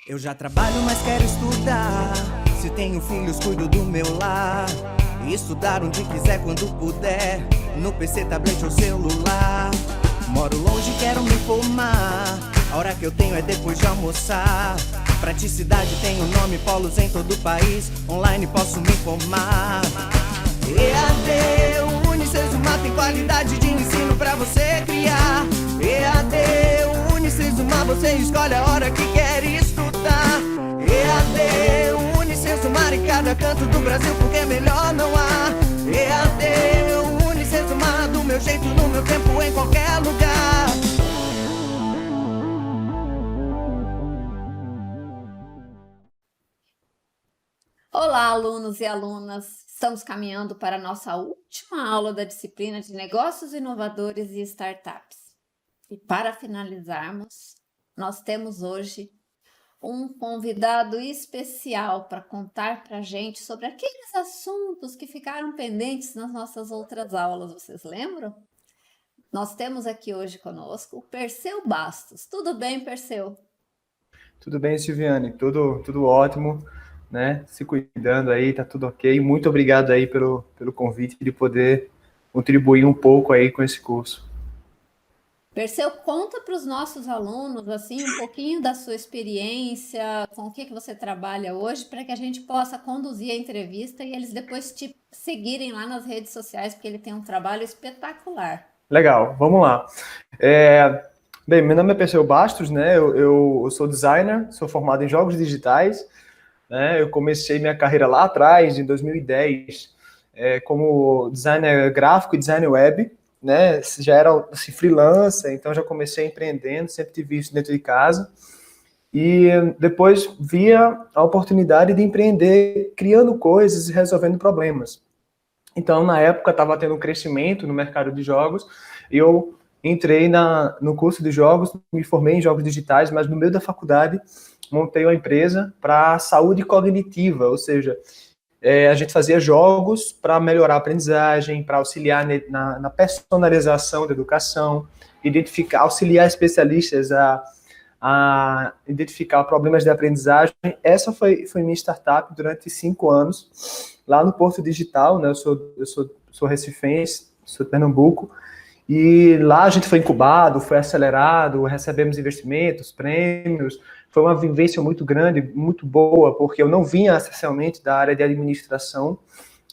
Eu já trabalho, mas quero estudar. Se tenho filhos, cuido do meu lar. E estudar onde quiser, quando puder. No PC, tablet ou celular. Moro longe, quero me formar. A hora que eu tenho é depois de almoçar. Praticidade tem o nome, polos em todo o país. Online posso me formar. EAD, o Unicesumar tem qualidade de ensino pra você criar. EAD, o Unicesumar, você escolhe a hora que quer estudar. EAD, o Unicesumar em cada canto do Brasil, porque melhor não há. EAD, o Unicesumar, do meu jeito, no meu tempo, em qualquer lugar. Olá, alunos e alunas! Estamos caminhando para a nossa última aula da disciplina de Negócios Inovadores e Startups. E para finalizarmos, nós temos hoje um convidado especial para contar para a gente sobre aqueles assuntos que ficaram pendentes nas nossas outras aulas, vocês lembram? Nós temos aqui hoje conosco o Perseu Bastos. Tudo bem, Perseu? Tudo bem, Silviane? Tudo ótimo, né? Se cuidando aí, tá tudo ok. Muito obrigado aí pelo convite de poder contribuir um pouco aí com esse curso. Perseu, conta para os nossos alunos assim um pouquinho da sua experiência, com o que você trabalha hoje, para que a gente possa conduzir a entrevista e eles depois te seguirem lá nas redes sociais, porque ele tem um trabalho espetacular. Legal, vamos lá. Bem, meu nome é Perseu Bastos, né? Eu sou designer, sou formado em jogos digitais, né? Eu comecei minha carreira lá atrás, em 2010, como designer gráfico e designer web, né? Já era assim, freelancer, então já comecei empreendendo, sempre tive isso dentro de casa. E depois via a oportunidade de empreender, criando coisas e resolvendo problemas. Então, na época, estava tendo um crescimento no mercado de jogos, e eu entrei no curso de jogos, me formei em jogos digitais, mas no meio da faculdade montei uma empresa para saúde cognitiva, ou seja, a gente fazia jogos para melhorar a aprendizagem, para auxiliar na personalização da educação, auxiliar especialistas a identificar problemas de aprendizagem. Essa foi minha startup durante 5 anos, lá no Porto Digital, né? Eu sou recifense, sou de Pernambuco, e lá a gente foi incubado, foi acelerado, recebemos investimentos, prêmios. Foi uma vivência muito grande, muito boa, porque eu não vinha essencialmente da área de administração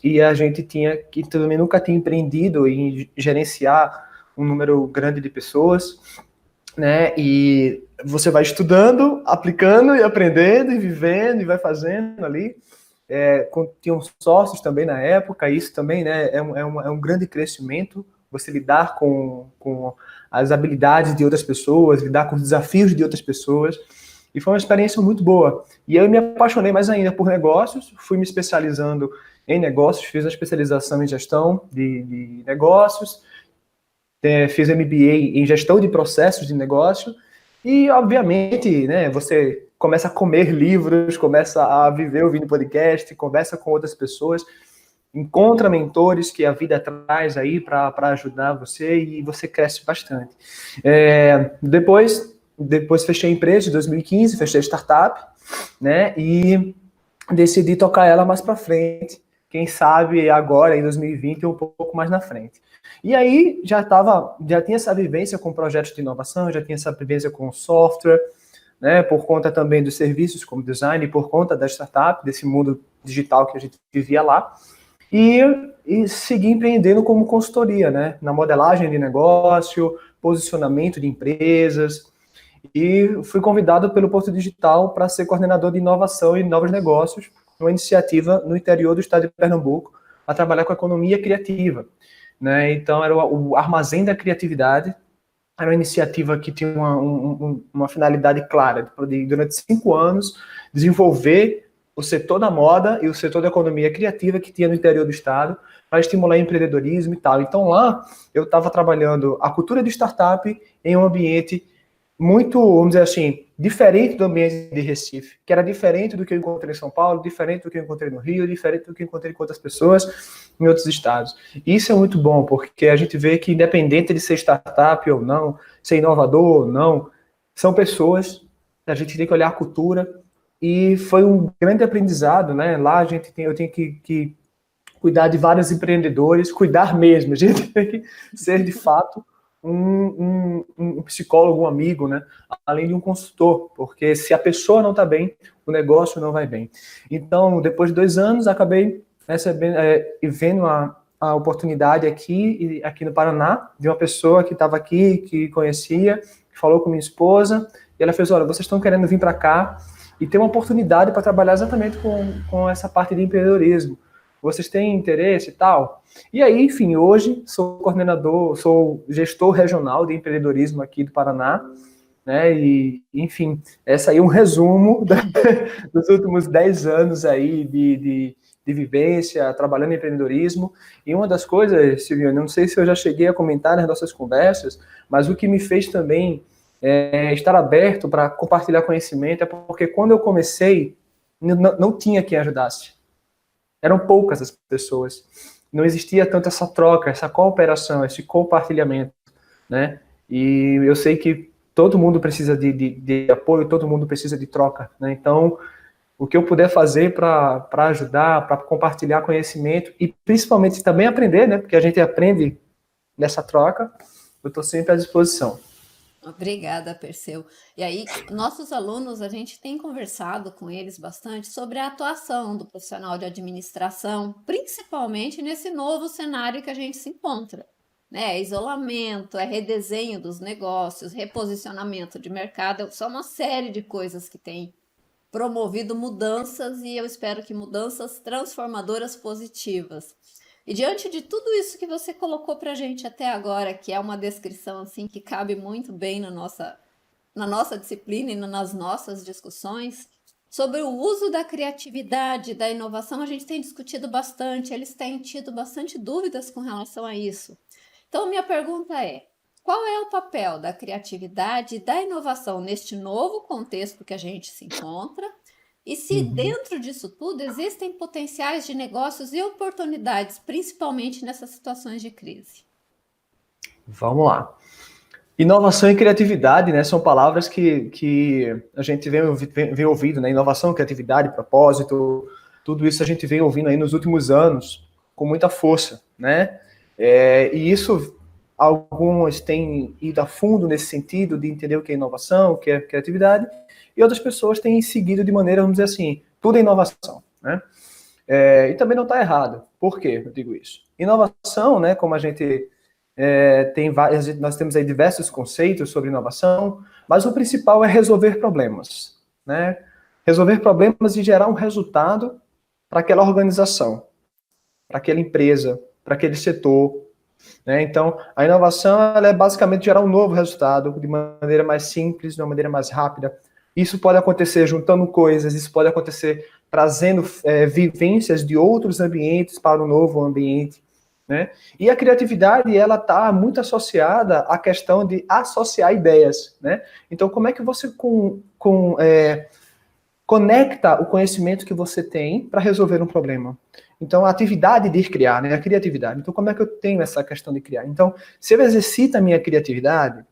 e a gente também nunca tinha empreendido em gerenciar um número grande de pessoas, né? E você vai estudando, aplicando e aprendendo e vivendo e vai fazendo ali. Tinham sócios também na época, isso também, né, é um grande crescimento, você lidar com as habilidades de outras pessoas, lidar com os desafios de outras pessoas. E foi uma experiência muito boa. E eu me apaixonei mais ainda por negócios, fui me especializando em negócios, fiz a especialização em gestão de negócios, fiz MBA em gestão de processos de negócio, e, obviamente, né, você começa a comer livros, começa a viver ouvindo podcast, conversa com outras pessoas, encontra mentores que a vida traz aí para ajudar você, e você cresce bastante. Depois fechei a empresa em 2015, fechei a startup, né, e decidi tocar ela mais para frente. Quem sabe agora, em 2020, um pouco mais na frente. E aí já tinha essa vivência com projetos de inovação, já tinha essa vivência com software, né, por conta também dos serviços como design, por conta da startup, desse mundo digital que a gente vivia lá. E segui empreendendo como consultoria, né, na modelagem de negócio, posicionamento de empresas. E fui convidado pelo Porto Digital para ser coordenador de inovação e novos negócios, uma iniciativa no interior do estado de Pernambuco, a trabalhar com economia criativa, né? Então, era o Armazém da Criatividade, era uma iniciativa que tinha uma finalidade clara, de, durante 5 anos, desenvolver o setor da moda e o setor da economia criativa que tinha no interior do estado, para estimular empreendedorismo e tal. Então, lá, eu estava trabalhando a cultura de startup em um ambiente muito, vamos dizer assim, diferente do ambiente de Recife, que era diferente do que eu encontrei em São Paulo, diferente do que eu encontrei no Rio, diferente do que eu encontrei com outras pessoas em outros estados. E isso é muito bom, porque a gente vê que, independente de ser startup ou não, ser inovador ou não, são pessoas, a gente tem que olhar a cultura, e foi um grande aprendizado, né? Lá eu tenho que cuidar de vários empreendedores, cuidar mesmo, a gente tem que ser de fato um psicólogo, um amigo, né? Além de um consultor, porque se a pessoa não está bem, o negócio não vai bem. Então, depois de 2 anos, acabei recebendo, vendo a oportunidade aqui no Paraná, de uma pessoa que estava aqui, que conhecia, que falou com minha esposa, e ela fez, olha, vocês estão querendo vir para cá e ter uma oportunidade para trabalhar exatamente com essa parte de empreendedorismo. Vocês têm interesse e tal? E aí, enfim, hoje sou coordenador, sou gestor regional de empreendedorismo aqui do Paraná, né? E, enfim, essa aí é um resumo dos últimos 10 anos aí de vivência, trabalhando em empreendedorismo. E uma das coisas, Silvia, não sei se eu já cheguei a comentar nas nossas conversas, mas o que me fez também estar aberto para compartilhar conhecimento é porque quando eu comecei, não tinha quem ajudasse. Eram poucas as pessoas. Não existia tanto essa troca, essa cooperação, esse compartilhamento, né? E eu sei que todo mundo precisa de apoio, todo mundo precisa de troca, né? Então, o que eu puder fazer para ajudar, para compartilhar conhecimento e principalmente também aprender, né? Porque a gente aprende nessa troca, eu estou sempre à disposição. Obrigada, Perseu. E aí, nossos alunos, a gente tem conversado com eles bastante sobre a atuação do profissional de administração, principalmente nesse novo cenário que a gente se encontra, né? É isolamento, é redesenho dos negócios, reposicionamento de mercado, são uma série de coisas que têm promovido mudanças e eu espero que mudanças transformadoras positivas. E diante de tudo isso que você colocou para a gente até agora, que é uma descrição assim que cabe muito bem na nossa disciplina e nas nossas discussões, sobre o uso da criatividade, da inovação, a gente tem discutido bastante, eles têm tido bastante dúvidas com relação a isso. Então, minha pergunta é: qual é o papel da criatividade e da inovação neste novo contexto que a gente se encontra? E se dentro disso tudo existem potenciais de negócios e oportunidades, principalmente nessas situações de crise? Vamos lá. Inovação e criatividade, né, são palavras que a gente vem ouvindo, né? Inovação, criatividade, propósito, tudo isso a gente vem ouvindo aí nos últimos anos com muita força, né? E isso, algumas têm ido a fundo nesse sentido de entender o que é inovação, o que é criatividade, e outras pessoas têm seguido de maneira, vamos dizer assim, tudo é inovação, né? E também não está errado. Por que eu digo isso? Inovação, né, como a gente nós temos aí diversos conceitos sobre inovação, mas o principal é resolver problemas, né? Resolver problemas e gerar um resultado para aquela organização, para aquela empresa, para aquele setor, né? Então, a inovação ela é basicamente gerar um novo resultado de maneira mais simples, de uma maneira mais rápida. Isso pode acontecer juntando coisas, isso pode acontecer trazendo vivências de outros ambientes para um novo ambiente, né? E a criatividade, ela está muito associada à questão de associar ideias, né? Então, como é que você conecta o conhecimento que você tem para resolver um problema? Então, a atividade de criar, né? A criatividade. Então, como é que eu tenho essa questão de criar? Então, se eu exercito a minha criatividade,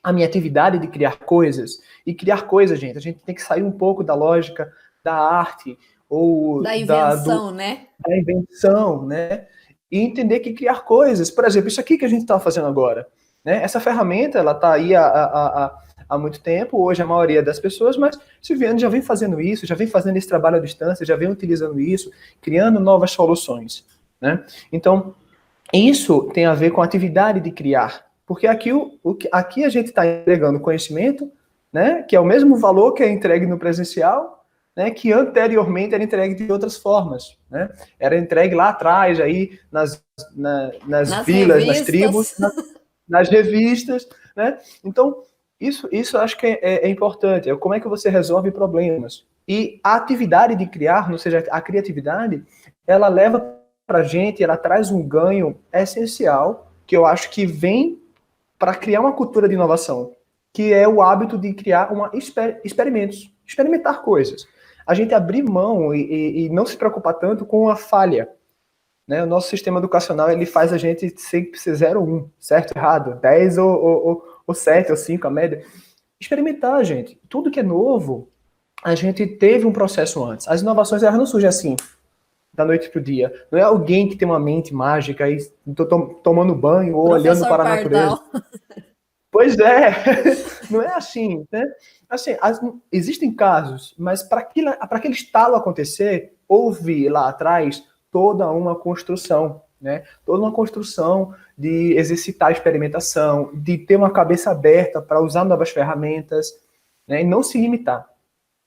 a minha atividade de criar coisas, e criar coisas, gente, a gente tem que sair um pouco da lógica da arte, ou Da invenção, né? da invenção, né? E entender que criar coisas, por exemplo, isso aqui que a gente está fazendo agora, né? Essa ferramenta, ela está aí há muito tempo, hoje a maioria das pessoas, mas Silviane já vem fazendo isso, já vem fazendo esse trabalho à distância, já vem utilizando isso, criando novas soluções, né? Então, isso tem a ver com a atividade de criar, porque aqui a gente está entregando conhecimento, né? Que é o mesmo valor que é entregue no presencial, né, que anteriormente era entregue de outras formas, né? Era entregue lá atrás, aí nas vilas, revistas. nas tribos, nas revistas, né? Então, isso eu acho que é importante. Como é que você resolve problemas? E a atividade de criar, ou seja, a criatividade, ela leva para a gente, ela traz um ganho essencial, que eu acho que vem para criar uma cultura de inovação, que é o hábito de criar experimentos, experimentar coisas. A gente abrir mão e não se preocupar tanto com a falha, né? O nosso sistema educacional, ele faz a gente sempre ser 0 ou 1, certo, errado, 10 ou 7 ou 5, a média. Experimentar, gente. Tudo que é novo, a gente teve um processo antes. As inovações, elas não surgem assim, da noite para o dia. Não é alguém que tem uma mente mágica e tomando banho ou olhando para a natureza. Pois é, não é assim, né? Assim, existem casos, mas para aquele estalo acontecer, houve lá atrás toda uma construção, né? Toda uma construção de exercitar a experimentação, de ter uma cabeça aberta para usar novas ferramentas, né? E não se limitar.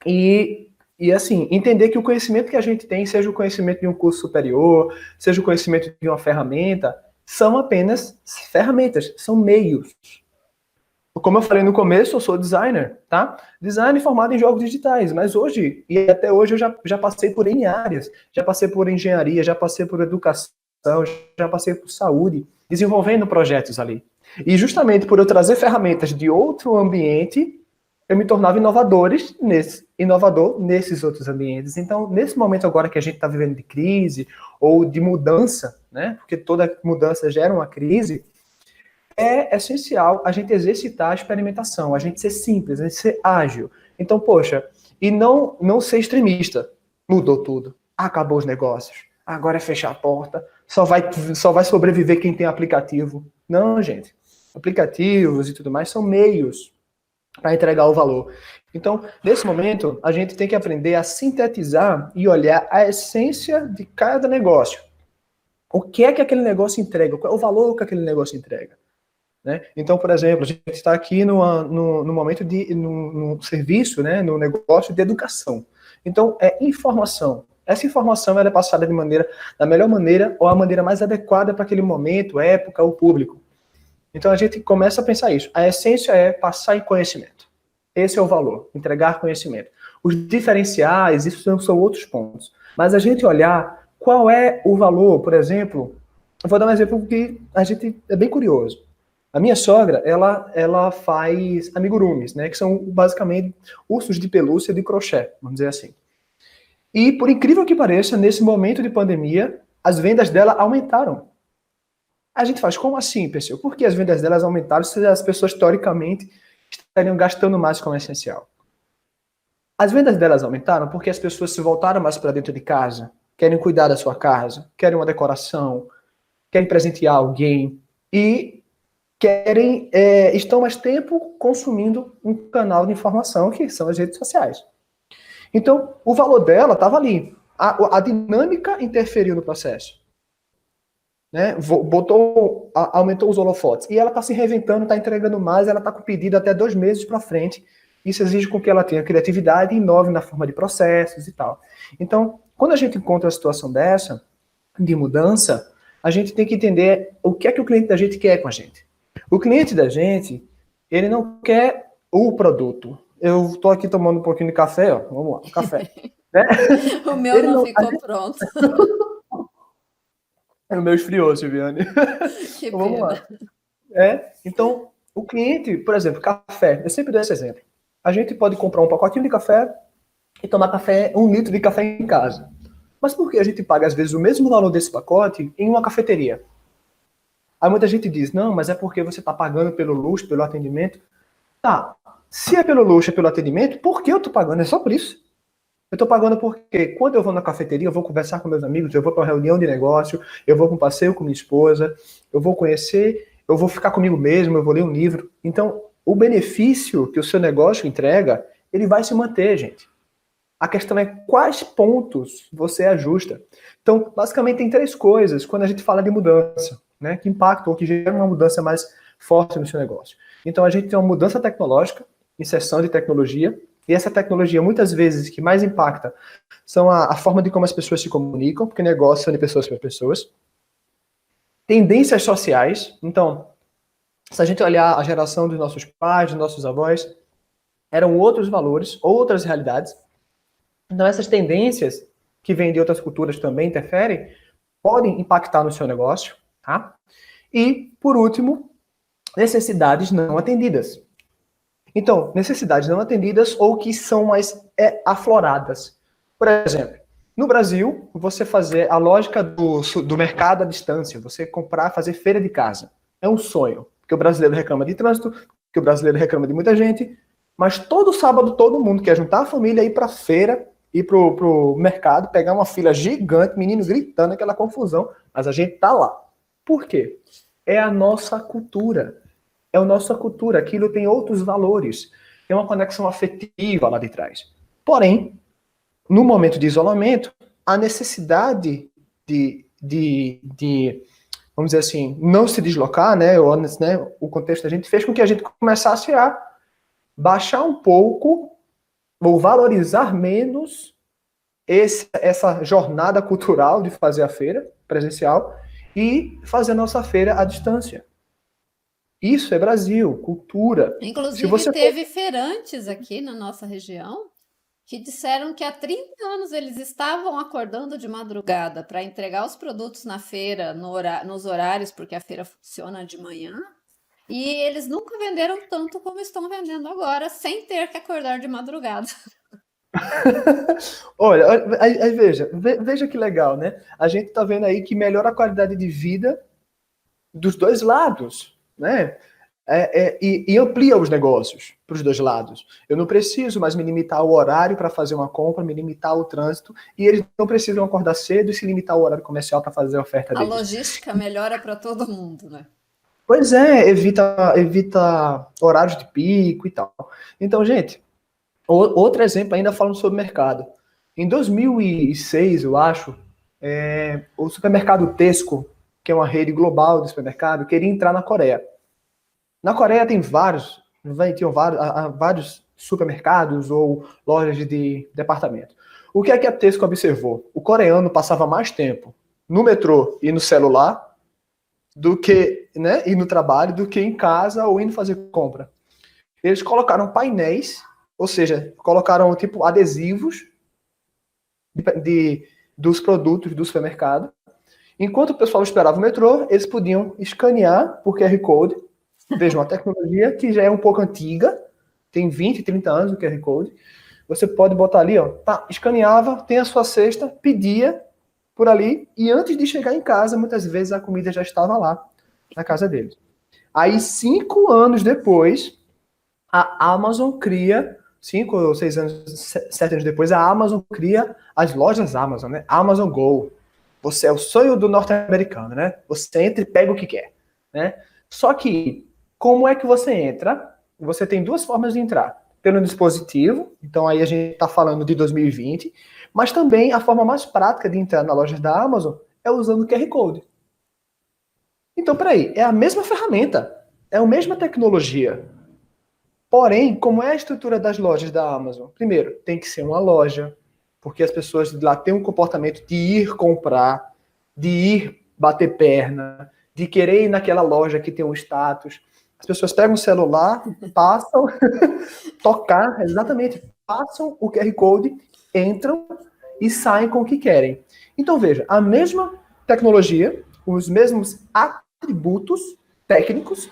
E assim, entender que o conhecimento que a gente tem, seja o conhecimento de um curso superior, seja o conhecimento de uma ferramenta, são apenas ferramentas, são meios. Como eu falei no começo, eu sou designer, tá? Designer formado em jogos digitais, mas hoje, e até hoje, eu já passei por N áreas. Já passei por engenharia, já passei por educação, já passei por saúde, desenvolvendo projetos ali. E justamente por eu trazer ferramentas de outro ambiente, eu me tornava inovador nesses outros ambientes. Então, nesse momento agora que a gente está vivendo de crise, ou de mudança, né? Porque toda mudança gera uma crise, é essencial a gente exercitar a experimentação, a gente ser simples, a gente ser ágil. Então, poxa, e não ser extremista. Mudou tudo. Acabou os negócios. Agora é fechar a porta. Só vai sobreviver quem tem aplicativo. Não, gente. Aplicativos e tudo mais são meios para entregar o valor. Então, nesse momento, a gente tem que aprender a sintetizar e olhar a essência de cada negócio. O que é que aquele negócio entrega? Qual é o valor que aquele negócio entrega? Né? Então, por exemplo, a gente está aqui no momento no serviço, né, no negócio de educação. Então, é informação. Essa informação ela é passada da melhor maneira ou a maneira mais adequada para aquele momento, época ou público. Então, a gente começa a pensar isso. A essência é passar em conhecimento. Esse é o valor, entregar conhecimento. Os diferenciais, isso são outros pontos. Mas a gente olhar qual é o valor, por exemplo, eu vou dar um exemplo que a gente é bem curioso. A minha sogra, ela faz amigurumis, né, que são basicamente ursos de pelúcia de crochê, vamos dizer assim. E, por incrível que pareça, nesse momento de pandemia, as vendas dela aumentaram. A gente faz, como assim, pessoal? Por que as vendas delas aumentaram se as pessoas, teoricamente, estariam gastando mais como essencial? As vendas delas aumentaram porque as pessoas se voltaram mais para dentro de casa, querem cuidar da sua casa, querem uma decoração, querem presentear alguém e estão mais tempo consumindo um canal de informação que são as redes sociais. Então, o valor dela estava ali. A dinâmica interferiu no processo. Né? Aumentou os holofotes. E ela está se reinventando, está entregando mais, ela está com pedido até 2 meses para frente. Isso exige com que ela tenha criatividade e inove na forma de processos e tal. Então, quando a gente encontra uma situação dessa, de mudança, a gente tem que entender o que é que o cliente da gente quer com a gente. O cliente da gente, ele não quer o produto. Eu estou aqui tomando um pouquinho de café, ó. Vamos lá, café. Né? O meu ele não ficou pronto. O meu esfriou, Silviane. Que então, vamos lá. Então, o cliente, por exemplo, café. Eu sempre dou esse exemplo. A gente pode comprar um pacotinho de café e tomar 1 litro de café em casa. Mas por que a gente paga, às vezes, o mesmo valor desse pacote em uma cafeteria? Aí muita gente diz, não, mas é porque você está pagando pelo luxo, pelo atendimento. Tá, se é pelo luxo, pelo atendimento, por que eu estou pagando? É só por isso. Eu estou pagando porque quando eu vou na cafeteria, eu vou conversar com meus amigos, eu vou para uma reunião de negócio, eu vou para um passeio com minha esposa, eu vou conhecer, eu vou ficar comigo mesmo, eu vou ler um livro. Então, o benefício que o seu negócio entrega, ele vai se manter, gente. A questão é quais pontos você ajusta. Então, basicamente, tem 3 coisas quando a gente fala de mudança, né, que impactam ou que geram uma mudança mais forte no seu negócio. Então, a gente tem uma mudança tecnológica, inserção de tecnologia, e essa tecnologia, muitas vezes, que mais impacta são a forma de como as pessoas se comunicam, porque negócios são de pessoas para pessoas. Tendências sociais. Então, se a gente olhar a geração dos nossos pais, dos nossos avós, eram outros valores, outras realidades. Então, essas tendências, que vêm de outras culturas também interferem, podem impactar no seu negócio. Tá? E, por último, necessidades não atendidas. Então, necessidades não atendidas ou que são mais afloradas. Por exemplo, no Brasil, você fazer a lógica do mercado à distância, você comprar, fazer feira de casa. É um sonho, porque o brasileiro reclama de trânsito, porque o brasileiro reclama de muita gente, Mas todo sábado todo mundo quer juntar a família, ir para a feira, ir pro mercado, pegar uma fila gigante, menino gritando, aquela confusão, mas a gente tá lá. Por quê? É a nossa cultura. É a nossa cultura. Aquilo tem outros valores. Tem uma conexão afetiva lá de trás. Porém, no momento de isolamento, a necessidade de vamos dizer assim, não se deslocar, né, o contexto da gente fez com que a gente começasse a baixar um pouco ou valorizar menos essa jornada cultural de fazer a feira presencial e fazer a nossa feira à distância. Isso é Brasil, cultura. Inclusive, teve feirantes aqui na nossa região que disseram que há 30 anos eles estavam acordando de madrugada para entregar os produtos na feira, nos horários, porque a feira funciona de manhã, e eles nunca venderam tanto como estão vendendo agora, sem ter que acordar de madrugada. Olha, aí veja que legal, né? A gente tá vendo aí que melhora a qualidade de vida dos dois lados, né? E amplia os negócios para os dois lados. Eu não preciso mais me limitar ao horário para fazer uma compra, me limitar ao trânsito, e eles não precisam acordar cedo e se limitar ao horário comercial para fazer a oferta deles. A logística melhora para todo mundo, né? Pois é, evita horários de pico e tal. Então, gente, outro exemplo ainda falando sobre mercado. Em 2006, eu acho, o supermercado Tesco, que é uma rede global de supermercado, queria entrar na Coreia. Na Coreia tem vários supermercados ou lojas de departamento. O que é que a Tesco observou? O coreano passava mais tempo no metrô e no celular do que, né, ir no trabalho, do que em casa ou indo fazer compra. Eles colocaram painéis, ou seja, colocaram tipo adesivos dos produtos do supermercado. Enquanto o pessoal esperava o metrô, eles podiam escanear por QR Code. Veja, uma tecnologia que já é um pouco antiga, tem 20, 30 anos o QR Code. Você pode botar ali, ó, tá, escaneava, tem a sua cesta, pedia por ali, e antes de chegar em casa, muitas vezes a comida já estava lá, na casa deles. Aí, 5 anos depois, a Amazon cria, 5 ou 6 anos, 7 anos depois, a Amazon cria as lojas Amazon, né? Amazon Go. Você é o sonho do norte-americano, né? Você entra e pega o que quer, né? Só que, como é que você entra? Você tem duas formas de entrar. Pelo dispositivo, então aí a gente está falando de 2020, mas também a forma mais prática de entrar na loja da Amazon é usando o QR Code. Então, peraí, é a mesma ferramenta, é a mesma tecnologia. Porém, como é a estrutura das lojas da Amazon? Primeiro, tem que ser uma loja, porque as pessoas lá têm um comportamento de ir comprar, de ir bater perna, de querer ir naquela loja que tem um status. As pessoas pegam o celular, passam, tocar, exatamente, passam o QR Code, entram e saem com o que querem. Então, veja, a mesma tecnologia, os mesmos atributos técnicos,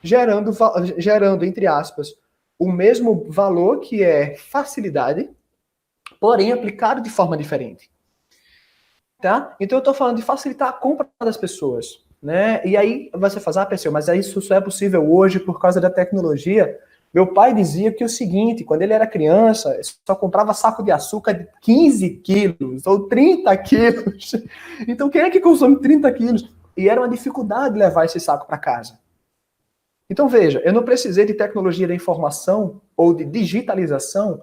gerando, entre aspas, o mesmo valor que é facilidade, porém aplicado de forma diferente. Tá? Então, eu estou falando de facilitar a compra das pessoas. Né? E aí você faz, pessoal, mas isso só é possível hoje por causa da tecnologia. Meu pai dizia que o seguinte, quando ele era criança, só comprava saco de açúcar de 15 quilos ou 30 quilos. Então quem é que consome 30 quilos? E era uma dificuldade levar esse saco para casa. Então veja, eu não precisei de tecnologia da informação ou de digitalização,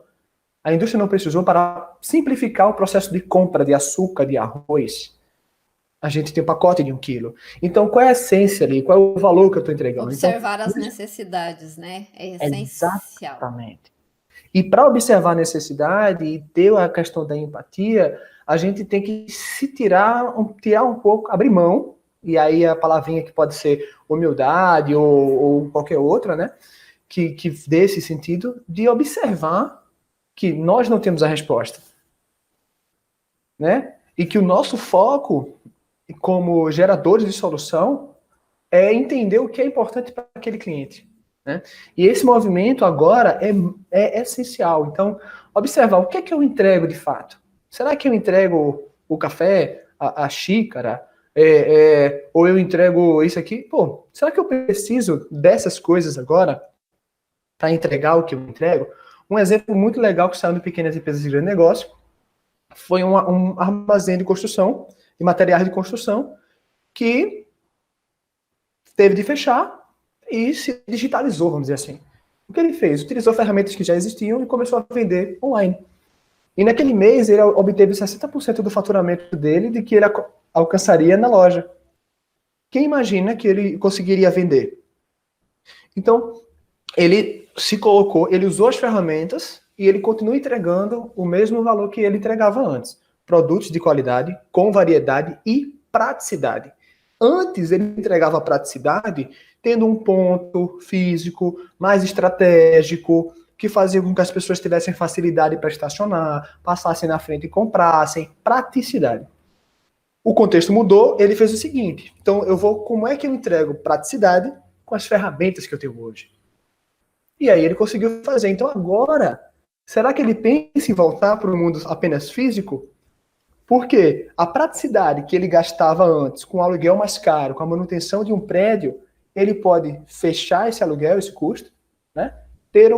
a indústria não precisou para simplificar o processo de compra de açúcar, de arroz. A gente tem um pacote de 1 quilo. Então, qual é a essência ali? Qual é o valor que eu estou entregando? Observar as necessidades, né? É essencial. Exatamente. E para observar a necessidade e ter a questão da empatia, a gente tem que se tirar um pouco, abrir mão, e aí a palavrinha que pode ser humildade ou qualquer outra, né? Que dê esse sentido de observar que nós não temos a resposta. Né? E que o nosso foco como geradores de solução, é entender o que é importante para aquele cliente. Né? E esse movimento agora é essencial. Então, observar o que é que eu entrego de fato. Será que eu entrego o café, a xícara, ou eu entrego isso aqui? Pô, será que eu preciso dessas coisas agora? para entregar o que eu entrego. Um exemplo muito legal que saiu no Pequenas Empresas de Grande Negócio foi um armazém de construção, de materiais de construção, que teve de fechar e se digitalizou, vamos dizer assim. O que ele fez? Utilizou ferramentas que já existiam e começou a vender online. E naquele mês ele obteve 60% do faturamento dele de que ele alcançaria na loja. Quem imagina que ele conseguiria vender? Então, ele se colocou, ele usou as ferramentas e ele continua entregando o mesmo valor que ele entregava antes. Produtos de qualidade, com variedade e praticidade. Antes ele entregava praticidade tendo um ponto físico mais estratégico, que fazia com que as pessoas tivessem facilidade para estacionar, passassem na frente e comprassem. Praticidade. O contexto mudou, ele fez o seguinte. Então, como é que eu entrego praticidade com as ferramentas que eu tenho hoje? E aí ele conseguiu fazer. Então, agora, será que ele pensa em voltar para o mundo apenas físico? Porque a praticidade que ele gastava antes com o aluguel mais caro, com a manutenção de um prédio, ele pode fechar esse aluguel, esse custo, né? Ter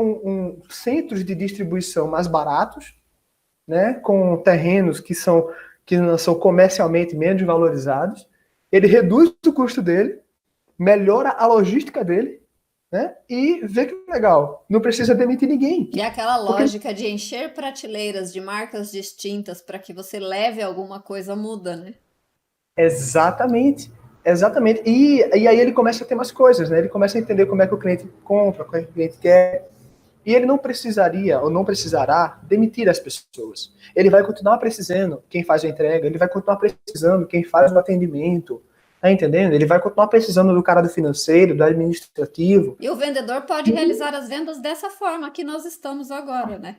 centros de distribuição mais baratos, né? Com terrenos que não são comercialmente menos valorizados. Ele reduz o custo dele, melhora a logística dele, né? E vê que legal, não precisa demitir ninguém. E aquela lógica de encher prateleiras de marcas distintas para que você leve alguma coisa muda, né? Exatamente. E aí ele começa a ter mais coisas, né? Ele começa a entender como é que o cliente compra, como é que o cliente quer. E ele não precisaria ou não precisará demitir as pessoas. Ele vai continuar precisando quem faz a entrega, ele vai continuar precisando quem faz o atendimento. Tá entendendo? Ele vai continuar precisando do cara do financeiro, do administrativo. E o vendedor pode realizar as vendas dessa forma que nós estamos agora, né?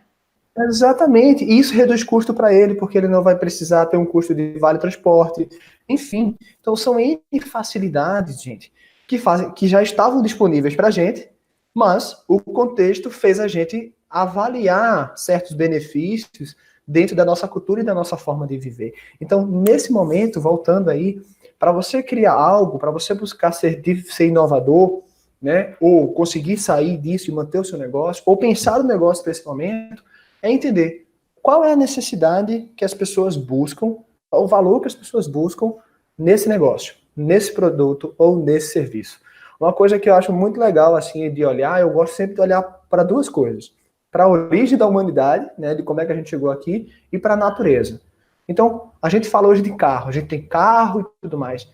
Exatamente. E isso reduz custo para ele, porque ele não vai precisar ter um custo de vale transporte. Enfim, então são N facilidades, gente, que já estavam disponíveis para a gente, mas o contexto fez a gente avaliar certos benefícios dentro da nossa cultura e da nossa forma de viver. Então, nesse momento, voltando aí, para você criar algo, para você buscar ser inovador, né, ou conseguir sair disso e manter o seu negócio, ou pensar o negócio para esse momento, é entender qual é a necessidade que as pessoas buscam, o valor que as pessoas buscam nesse negócio, nesse produto ou nesse serviço. Uma coisa que eu acho muito legal assim de olhar, eu gosto sempre de olhar para duas coisas. Para a origem da humanidade, né, de como é que a gente chegou aqui, e para a natureza. Então, a gente fala hoje de carro, a gente tem carro e tudo mais.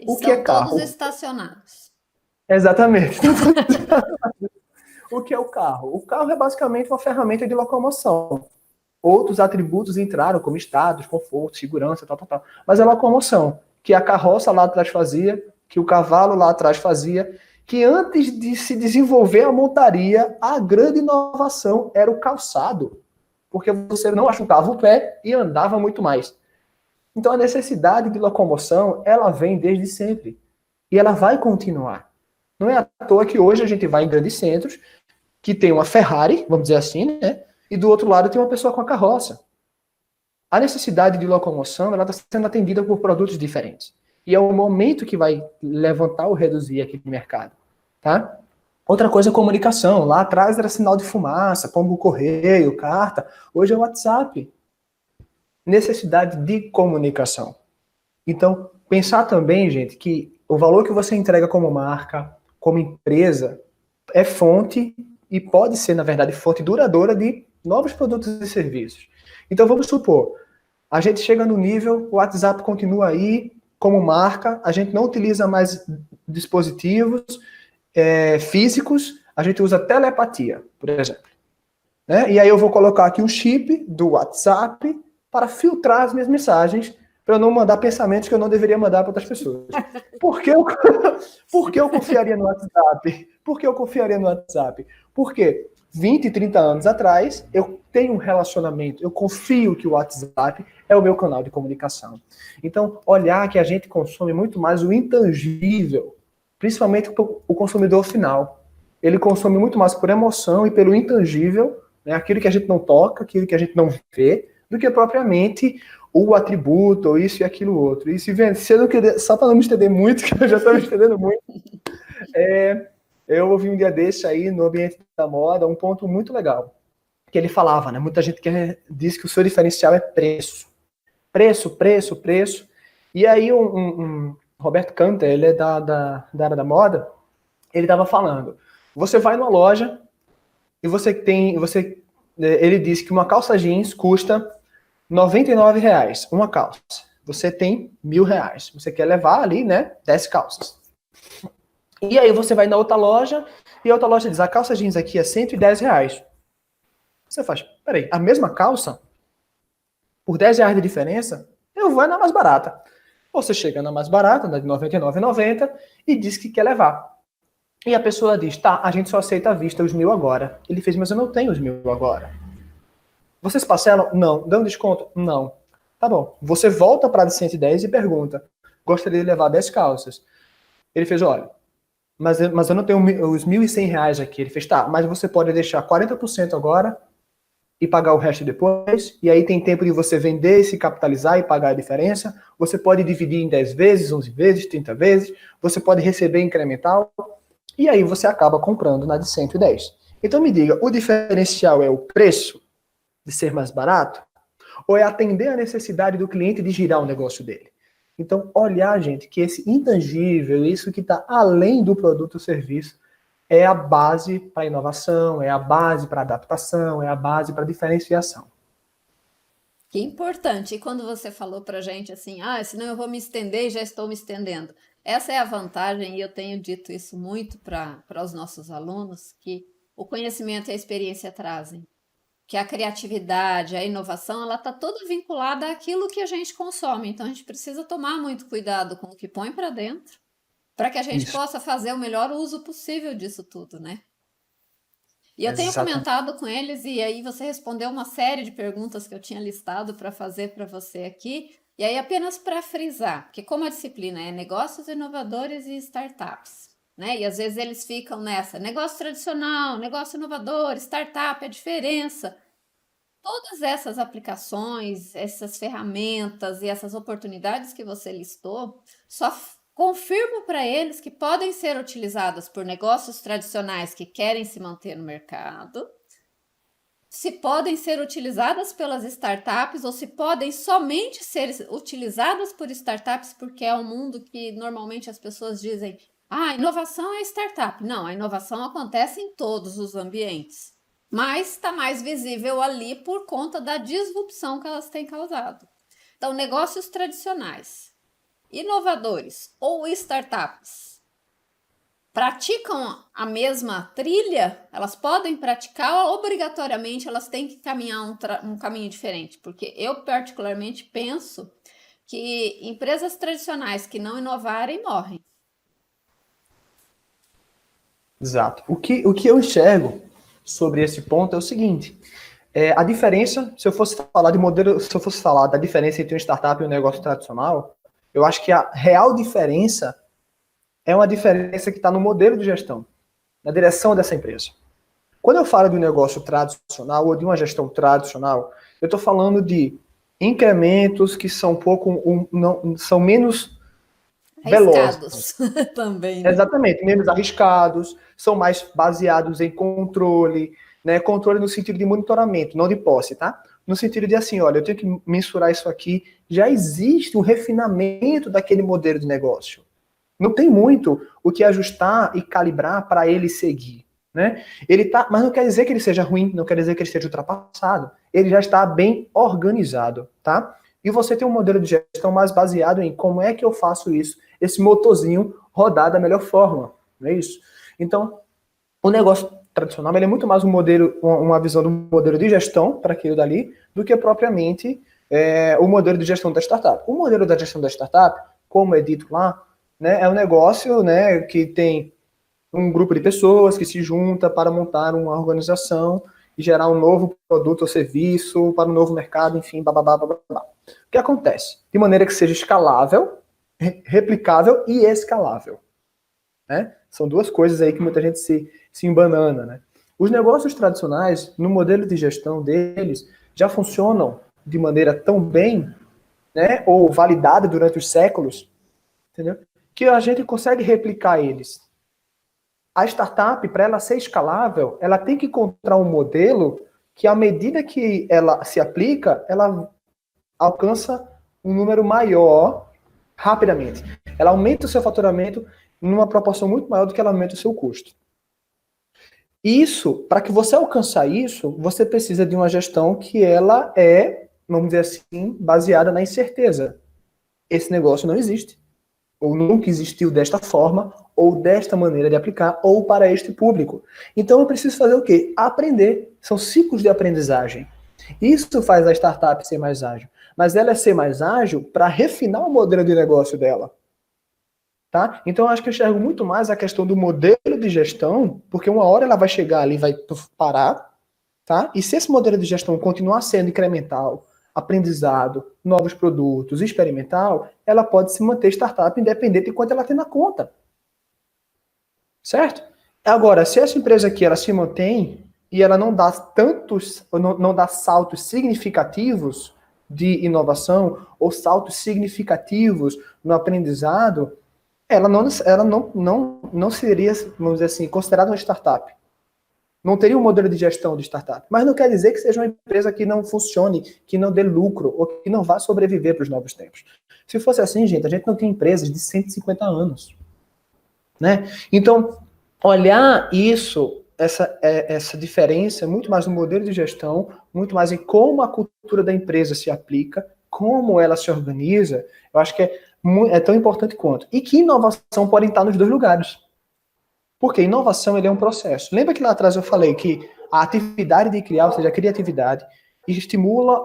O que é carro? Todos estacionados. Exatamente. O que é o carro? O carro é basicamente uma ferramenta de locomoção. Outros atributos entraram, como status, conforto, segurança, tal. Mas é locomoção, que a carroça lá atrás fazia, que o cavalo lá atrás fazia, que antes de se desenvolver a montaria, a grande inovação era o calçado. Porque você não achava o pé e andava muito mais. Então a necessidade de locomoção, ela vem desde sempre. E ela vai continuar. Não é à toa que hoje a gente vai em grandes centros, que tem uma Ferrari, vamos dizer assim, né? E do outro lado tem uma pessoa com a carroça. A necessidade de locomoção, ela está sendo atendida por produtos diferentes. E é o momento que vai levantar ou reduzir aquele mercado. Tá? Outra coisa é comunicação. Lá atrás era sinal de fumaça, pombo correio, carta. Hoje é WhatsApp. Necessidade de comunicação. Então, pensar também, gente, que o valor que você entrega como marca, como empresa, é fonte e pode ser, na verdade, fonte duradoura de novos produtos e serviços. Então, vamos supor, a gente chega no nível, o WhatsApp continua aí como marca, a gente não utiliza mais dispositivos físicos, a gente usa telepatia, por exemplo. Né? E aí eu vou colocar aqui um chip do WhatsApp para filtrar as minhas mensagens, para eu não mandar pensamentos que eu não deveria mandar para outras pessoas. Por que eu confiaria no WhatsApp? Por que eu confiaria no WhatsApp? Porque 20, 30 anos atrás, eu tenho um relacionamento, eu confio que o WhatsApp é o meu canal de comunicação. Então, olhar que a gente consome muito mais o intangível, principalmente o consumidor final. Ele consome muito mais por emoção e pelo intangível, né, aquilo que a gente não toca, aquilo que a gente não vê, do que propriamente o atributo, ou isso e aquilo outro. E se eu não querer, só para não me estender muito, que eu já estou me estendendo muito, Eu ouvi um dia desse aí, no ambiente da moda, um ponto muito legal. Que ele falava, né? Muita gente diz que o seu diferencial é preço. Preço, preço, preço. E aí um Roberto Cantor, ele é da área da moda, ele estava falando, você vai numa loja e ele diz que uma calça jeans custa R$ 99, uma calça. Você tem R$ 1.000. Você quer levar ali, né, 10 calças. E aí você vai na outra loja e a outra loja diz, a calça jeans aqui é R$ 110. Você faz, peraí, a mesma calça, por R$ 10 de diferença, eu vou na mais barata. Você chega na mais barata, na de R$ 99,90, e diz que quer levar. E a pessoa diz, tá, a gente só aceita à vista os 1.000 agora. Ele fez, mas eu não tenho os 1.000 agora. Vocês parcelam? Não. Dão desconto? Não. Tá bom. Você volta para a de 110 e pergunta, gostaria de levar 10 calças. Ele fez, olha, mas eu não tenho os R$ 1.100 aqui. Ele fez, tá, mas você pode deixar 40% agora e pagar o resto depois, e aí tem tempo de você vender, se capitalizar e pagar a diferença. Você pode dividir em 10 vezes, 11 vezes, 30 vezes, você pode receber incremental, e aí você acaba comprando na de 110. Então me diga, o diferencial é o preço de ser mais barato? Ou é atender a necessidade do cliente de girar o negócio dele? Então, olhar, gente, que esse intangível, isso que está além do produto ou serviço, é a base para a inovação, é a base para a adaptação, é a base para a diferenciação. Que importante. E quando você falou para a gente assim, senão eu vou me estender e já estou me estendendo. Essa é a vantagem, e eu tenho dito isso muito para os nossos alunos, que o conhecimento e a experiência trazem. Que a criatividade, a inovação, ela está toda vinculada àquilo que a gente consome. Então, a gente precisa tomar muito cuidado com o que põe para dentro, para que a gente possa fazer o melhor uso possível disso tudo, né? E eu tenho comentado com eles, e aí você respondeu uma série de perguntas que eu tinha listado para fazer para você aqui, e aí apenas para frisar, porque como a disciplina é negócios inovadores e startups, né? E às vezes eles ficam nessa, negócio tradicional, negócio inovador, startup, a diferença. Todas essas aplicações, essas ferramentas e essas oportunidades que você listou, só confirmo para eles que podem ser utilizadas por negócios tradicionais que querem se manter no mercado, se podem ser utilizadas pelas startups ou se podem somente ser utilizadas por startups, porque é um mundo que normalmente as pessoas dizem, inovação é startup. Não, a inovação acontece em todos os ambientes, mas está mais visível ali por conta da disrupção que elas têm causado. Então, negócios tradicionais, inovadores ou startups praticam a mesma trilha, elas podem praticar ou obrigatoriamente elas têm que caminhar um caminho diferente, porque eu particularmente penso que empresas tradicionais que não inovarem morrem. Exato. O que eu enxergo sobre esse ponto é o seguinte, a diferença, se eu fosse falar da diferença entre uma startup e um negócio tradicional, eu acho que a real diferença é uma diferença que está no modelo de gestão, na direção dessa empresa. Quando eu falo de um negócio tradicional ou de uma gestão tradicional, eu estou falando de incrementos que são são menos velozes. Também, né? Exatamente, menos arriscados, são mais baseados em controle, né? Controle no sentido de monitoramento, não de posse, tá? No sentido de assim, olha, eu tenho que mensurar isso aqui, já existe um refinamento daquele modelo de negócio. Não tem muito o que ajustar e calibrar para ele seguir, né? Mas não quer dizer que ele seja ruim, não quer dizer que ele esteja ultrapassado. Ele já está bem organizado, tá? E você tem um modelo de gestão mais baseado em como é que eu faço isso, esse motorzinho rodar da melhor forma, não é isso? Então, o negócio tradicional ele é muito mais um modelo, uma visão do modelo de gestão para aquilo dali, do que propriamente o modelo de gestão da startup. O modelo da gestão da startup, como é dito lá, né, é um negócio, né, que tem um grupo de pessoas que se junta para montar uma organização e gerar um novo produto ou serviço para um novo mercado, enfim, bababá. O que acontece? De maneira que seja escalável, replicável e escalável. Né? São duas coisas aí que muita gente se embanana. Né? Os negócios tradicionais, no modelo de gestão deles, já funcionam de maneira tão bem, né, ou validada durante os séculos, entendeu? Que a gente consegue replicar eles. A startup, para ela ser escalável, ela tem que encontrar um modelo que, à medida que ela se aplica, ela alcança um número maior rapidamente. Ela aumenta o seu faturamento numa proporção muito maior do que ela aumenta o seu custo. Isso, para que você alcançar isso, você precisa de uma gestão que ela é, vamos dizer assim, baseada na incerteza. Esse negócio não existe, ou nunca existiu desta forma, ou desta maneira de aplicar, ou para este público. Então eu preciso fazer o quê? Aprender. São ciclos de aprendizagem. Isso faz a startup ser mais ágil. Mas ela é ser mais ágil para refinar o modelo de negócio dela. Tá? Então eu acho que eu enxergo muito mais a questão do modelo de gestão, porque uma hora ela vai chegar ali e vai parar, tá? E se esse modelo de gestão continuar sendo incremental, aprendizado, novos produtos, experimental, ela pode se manter startup independente de quanto ela tem na conta. Certo? Agora, se essa empresa aqui ela se mantém e ela não dá tantos, não dá saltos significativos de inovação ou saltos significativos no aprendizado, ela não seria, vamos dizer assim, considerada uma startup. Não teria um modelo de gestão de startup. Mas não quer dizer que seja uma empresa que não funcione, que não dê lucro, ou que não vá sobreviver para os novos tempos. Se fosse assim, gente, a gente não tem empresas de 150 anos. Né? Então, olhar isso, essa diferença, muito mais no modelo de gestão, muito mais em como a cultura da empresa se aplica, como ela se organiza, eu acho que é tão importante quanto. E que inovação pode estar nos dois lugares. Porque inovação ele é um processo. Lembra que lá atrás eu falei que a atividade de criar, ou seja, a criatividade, estimula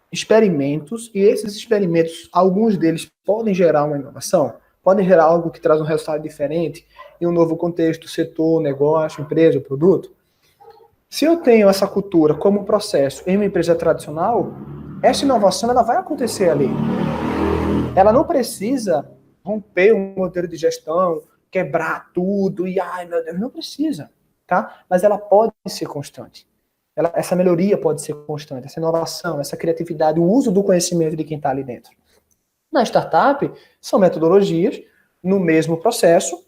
experimentos, e esses experimentos, alguns deles podem gerar uma inovação, podem gerar algo que traz um resultado diferente, em um novo contexto, setor, negócio, empresa, produto. Se eu tenho essa cultura como processo em uma empresa tradicional, essa inovação ela vai acontecer ali. Ela não precisa romper um modelo de gestão, quebrar tudo e, ai meu Deus, não precisa, tá? Mas ela pode ser constante. Essa melhoria pode ser constante, essa inovação, essa criatividade, o uso do conhecimento de quem está ali dentro. Na startup, são metodologias no mesmo processo,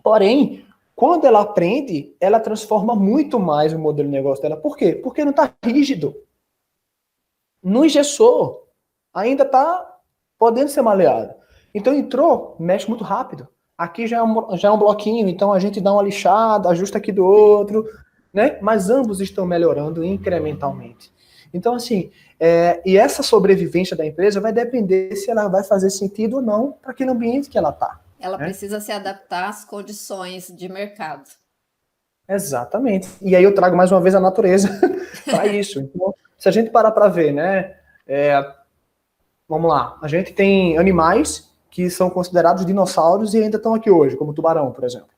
porém, quando ela aprende, ela transforma muito mais o modelo de negócio dela. Por quê? Porque não está rígido. Não engessou. Ainda está podendo ser maleado. Então entrou, mexe muito rápido. Aqui já é um bloquinho, então a gente dá uma lixada, ajusta aqui do outro, né? Mas ambos estão melhorando incrementalmente. Então, assim, e essa sobrevivência da empresa vai depender se ela vai fazer sentido ou não para aquele ambiente que ela está. Ela precisa se adaptar às condições de mercado. Exatamente. E aí eu trago mais uma vez a natureza para isso. Então, se a gente parar para ver, né? Vamos lá, a gente tem animais que são considerados dinossauros e ainda estão aqui hoje, como o tubarão, por exemplo.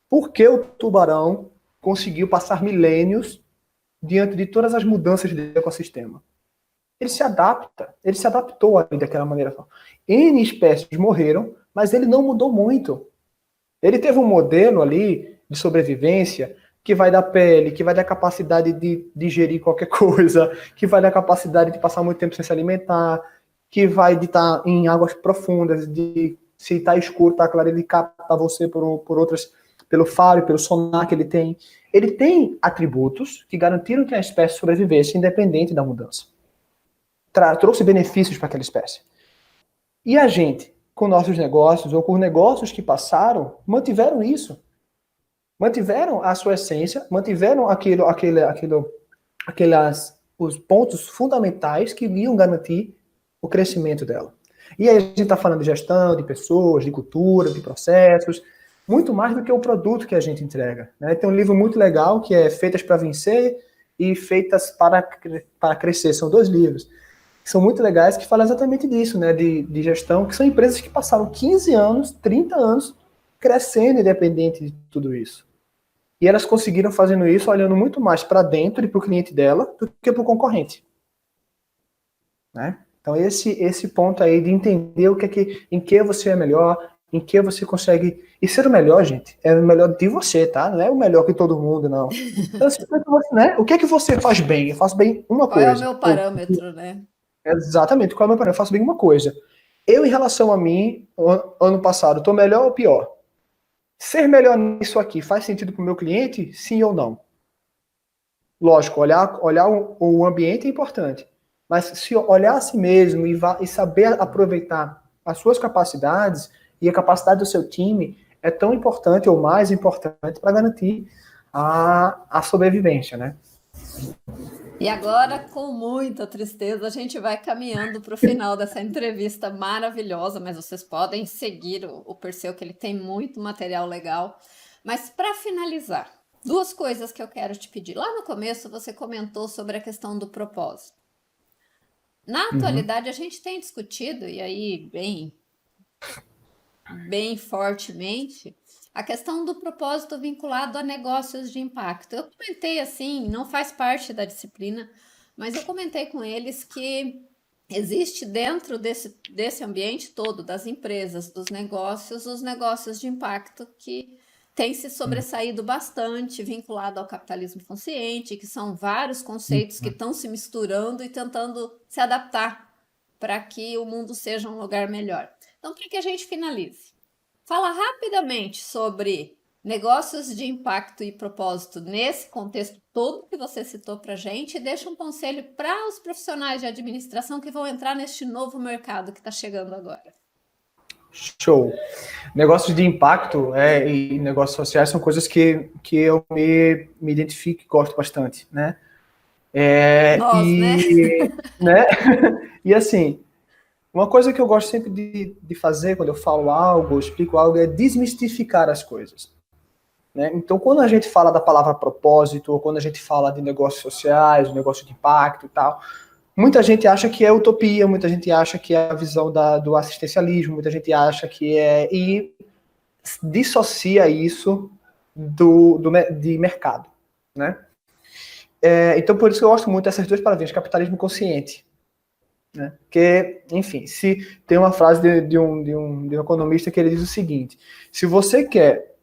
Por que o tubarão conseguiu passar milênios diante de todas as mudanças do ecossistema? Ele se adapta, ele se adaptou ali daquela maneira. N espécies morreram, mas ele não mudou muito. Ele teve um modelo ali de sobrevivência que vai dar pele, que vai dar capacidade de digerir qualquer coisa, que vai dar capacidade de passar muito tempo sem se alimentar, que vai estar em águas profundas, de se está escuro, está claro, ele capta você pelo faro, pelo sonar que ele tem. Ele tem atributos que garantiram que a espécie sobrevivesse independente da mudança. Trouxe benefícios para aquela espécie. E a gente, com nossos negócios, ou com negócios que passaram, mantiveram isso. Mantiveram a sua essência, mantiveram os pontos fundamentais que iam garantir o crescimento dela. E aí a gente está falando de gestão, de pessoas, de cultura, de processos, muito mais do que o produto que a gente entrega. Né? Tem um livro muito legal que é Feitas para Vencer e Feitas para Crescer. São 2 livros que são muito legais, que falam exatamente disso, né? de gestão, que são empresas que passaram 15 anos, 30 anos crescendo independente de tudo isso. E elas conseguiram fazendo isso olhando muito mais para dentro e para o cliente dela do que para o concorrente. Né? Então esse ponto aí de entender em que você é melhor, em que você consegue... E ser o melhor, gente, é o melhor de você, tá? Não é o melhor que todo mundo, não. Então, né? O que é que você faz bem? Eu faço bem uma coisa. Qual é o meu parâmetro, né? Exatamente, qual é o meu parâmetro? Eu faço bem uma coisa. Eu, em relação a mim, ano passado, estou melhor ou pior? ser melhor nisso aqui faz sentido para o meu cliente? Sim ou não? Lógico, olhar o ambiente é importante, mas se olhar a si mesmo e saber aproveitar as suas capacidades e a capacidade do seu time é tão importante ou mais importante para garantir a sobrevivência, né? E agora, com muita tristeza, a gente vai caminhando para o final dessa entrevista maravilhosa, mas vocês podem seguir o Perseu, que ele tem muito material legal. Mas para finalizar, duas coisas que eu quero te pedir. Lá no começo você comentou sobre a questão do propósito. Na atualidade a gente tem discutido, e aí bem fortemente, a questão do propósito vinculado a negócios de impacto. Eu comentei assim, não faz parte da disciplina, mas eu comentei com eles que existe dentro desse ambiente todo, das empresas, dos negócios, os negócios de impacto que têm se sobressaído bastante, vinculado ao capitalismo consciente, que são vários conceitos que estão se misturando e tentando se adaptar para que o mundo seja um lugar melhor. Então, para que a gente finalize, fala rapidamente sobre negócios de impacto e propósito nesse contexto todo que você citou para a gente e deixa um conselho para os profissionais de administração que vão entrar neste novo mercado que está chegando agora. Show. Negócios de impacto e negócios sociais são coisas que eu me identifico e gosto bastante, né? Né? E assim, uma coisa que eu gosto sempre de fazer quando eu falo algo, explico algo, é desmistificar as coisas. Né? Então, quando a gente fala da palavra propósito, ou quando a gente fala de negócios sociais, negócio de impacto e tal, muita gente acha que é utopia, muita gente acha que é a visão do assistencialismo, muita gente acha que é... E dissocia isso de mercado, né? Então, por isso que eu gosto muito dessas duas palavrinhas, capitalismo consciente. Né? Porque, enfim, se tem uma frase de um economista que ele diz o seguinte: se você quer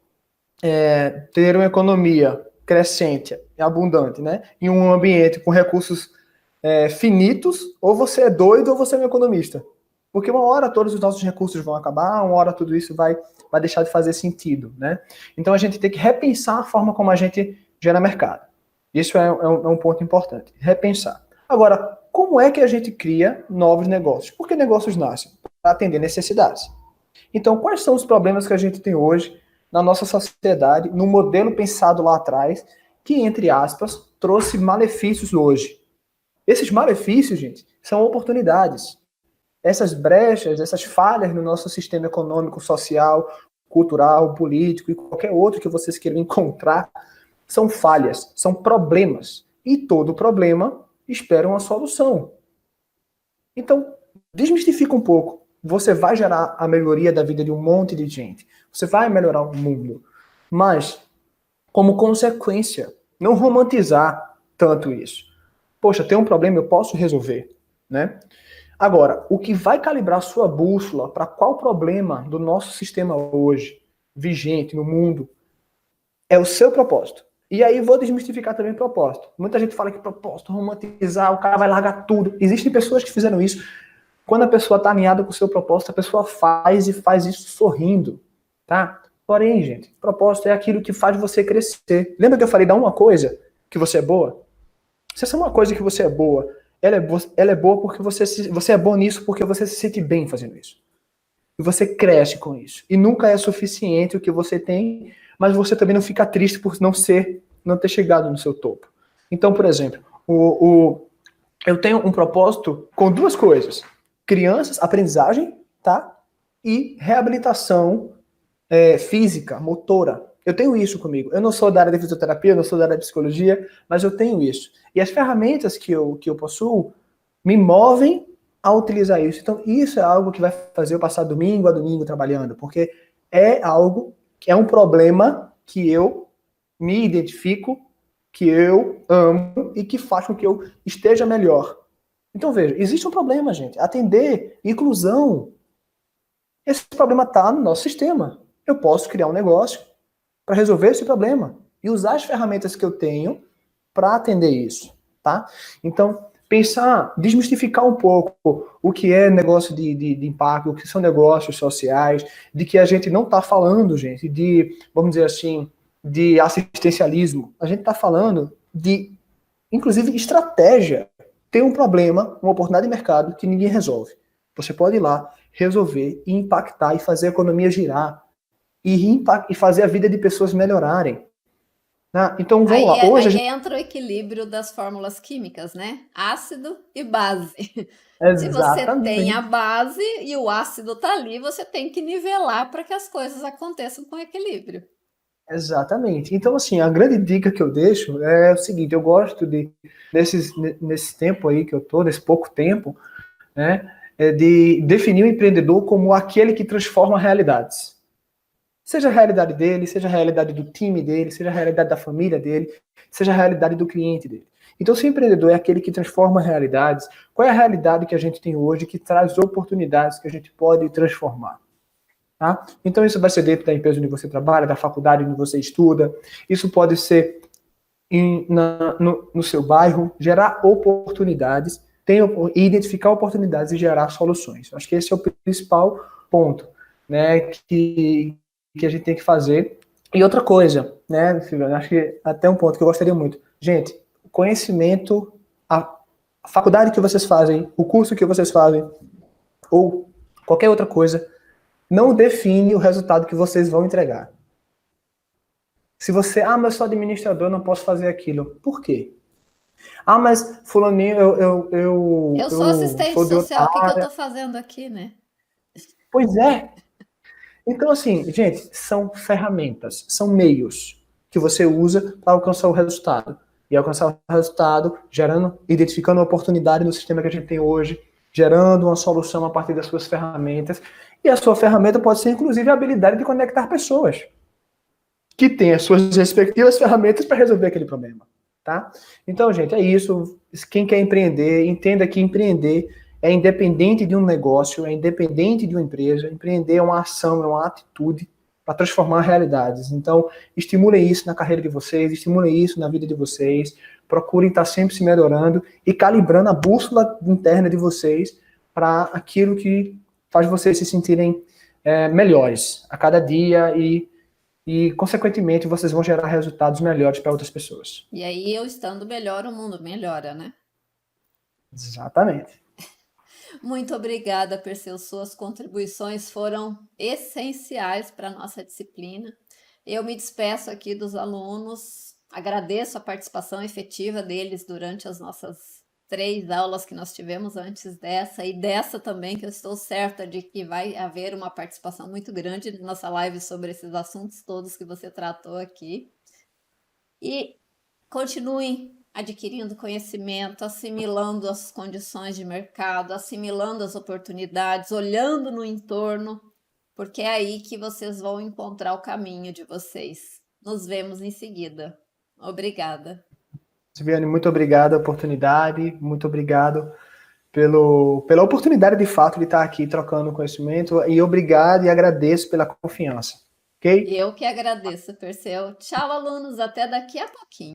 ter uma economia crescente e abundante, né, em um ambiente com recursos finitos, ou você é doido ou você é um economista. Porque uma hora todos os nossos recursos vão acabar, uma hora tudo isso vai deixar de fazer sentido. Né? Então a gente tem que repensar a forma como a gente gera mercado. Isso é um ponto importante, repensar. Agora, como é que a gente cria novos negócios? Porque negócios nascem para atender necessidades. Então, quais são os problemas que a gente tem hoje na nossa sociedade, no modelo pensado lá atrás, que, entre aspas, trouxe malefícios hoje? Esses malefícios, gente, são oportunidades. Essas brechas, essas falhas no nosso sistema econômico, social, cultural, político e qualquer outro que vocês queiram encontrar, são falhas, são problemas. E todo problema espera uma solução. Então, desmistifica um pouco. Você vai gerar a melhoria da vida de um monte de gente. Você vai melhorar o mundo. Mas, como consequência, não romantizar tanto isso. Poxa, tem um problema, eu posso resolver. Né? Agora, o que vai calibrar a sua bússola para qual problema do nosso sistema hoje, vigente no mundo, é o seu propósito. E aí vou desmistificar também o propósito. Muita gente fala que propósito, romantizar, o cara vai largar tudo. Existem pessoas que fizeram isso. Quando a pessoa está alinhada com o seu propósito, a pessoa faz e faz isso sorrindo. Tá? Porém, gente, propósito é aquilo que faz você crescer. Lembra que eu falei, dá uma coisa que você é boa? Se essa é uma coisa que você é boa, ela é boa porque você é bom nisso porque você se sente bem fazendo isso. E você cresce com isso. E nunca é suficiente o que você tem, mas você também não fica triste por não ter chegado no seu topo. Então, por exemplo, eu tenho um propósito com duas coisas: crianças, aprendizagem, tá? E reabilitação física, motora. Eu tenho isso comigo. Eu não sou da área de fisioterapia, eu não sou da área de psicologia, mas eu tenho isso. E as ferramentas que eu possuo me movem a utilizar isso. Então, isso é algo que vai fazer eu passar domingo a domingo trabalhando, porque é um problema que eu me identifico, que eu amo e que faz com que eu esteja melhor. Então, veja, existe um problema, gente. Atender, inclusão. Esse problema está no nosso sistema. Eu posso criar um negócio para resolver esse problema e usar as ferramentas que eu tenho para atender isso, tá? Então, pensar, desmistificar um pouco o que é negócio de impacto, o que são negócios sociais, de que a gente não está falando, gente, de, vamos dizer assim, de assistencialismo. A gente está falando de, inclusive, estratégia. Tem um problema, uma oportunidade de mercado que ninguém resolve. Você pode ir lá, resolver e impactar e fazer a economia girar e fazer a vida de pessoas melhorarem. Então, vamos lá. Hoje aí entra o equilíbrio das fórmulas químicas, né? Ácido e base. Se você tem a base e o ácido está ali, você tem que nivelar para que as coisas aconteçam com equilíbrio. Exatamente. Então, assim, a grande dica que eu deixo é o seguinte, eu gosto nesse tempo aí que eu tô, nesse pouco tempo, né, de definir o empreendedor como aquele que transforma realidades. Seja a realidade dele, seja a realidade do time dele, seja a realidade da família dele, seja a realidade do cliente dele. Então, se o empreendedor é aquele que transforma realidades, qual é a realidade que a gente tem hoje que traz oportunidades que a gente pode transformar? Tá? Então, isso vai ser dentro da empresa onde você trabalha, da faculdade onde você estuda, isso pode ser no seu bairro, gerar oportunidades, identificar oportunidades e gerar soluções. Acho que esse é o principal ponto, né, que a gente tem que fazer. E outra coisa, né, acho que até um ponto que eu gostaria muito. Gente, conhecimento, a faculdade que vocês fazem, o curso que vocês fazem, ou qualquer outra coisa, não define o resultado que vocês vão entregar. Se você, mas eu sou administrador, não posso fazer aquilo. Por quê? Mas fulaninho, eu sou assistente social, o que eu tô fazendo aqui, né? Pois é. Então, assim, gente, são ferramentas, são meios que você usa para alcançar o resultado. E alcançar o resultado, identificando uma oportunidade no sistema que a gente tem hoje, gerando uma solução a partir das suas ferramentas. E a sua ferramenta pode ser, inclusive, a habilidade de conectar pessoas que têm as suas respectivas ferramentas para resolver aquele problema. Tá? Então, gente, é isso. Quem quer empreender, entenda que empreender é independente de um negócio, é independente de uma empresa. Empreender é uma ação, é uma atitude para transformar realidades. Então, estimulem isso na carreira de vocês, estimulem isso na vida de vocês, procurem estar sempre se melhorando e calibrando a bússola interna de vocês para aquilo que faz vocês se sentirem melhores a cada dia e, consequentemente, vocês vão gerar resultados melhores para outras pessoas. E aí, eu estando melhor, o mundo melhora, né? Exatamente. Muito obrigada, Perseu. Suas contribuições foram essenciais para a nossa disciplina. Eu me despeço aqui dos alunos, agradeço a participação efetiva deles durante as nossas 3 aulas que nós tivemos antes dessa, e dessa também, que eu estou certa de que vai haver uma participação muito grande na nossa live sobre esses assuntos todos que você tratou aqui. E continuem adquirindo conhecimento, assimilando as condições de mercado, assimilando as oportunidades, olhando no entorno, porque é aí que vocês vão encontrar o caminho de vocês. Nos vemos em seguida. Obrigada. Silviane, muito obrigado pela oportunidade, muito obrigado pela oportunidade, de fato, de estar aqui trocando conhecimento, e obrigado e agradeço pela confiança, ok? Eu que agradeço, Perseu. Tchau, alunos, até daqui a pouquinho.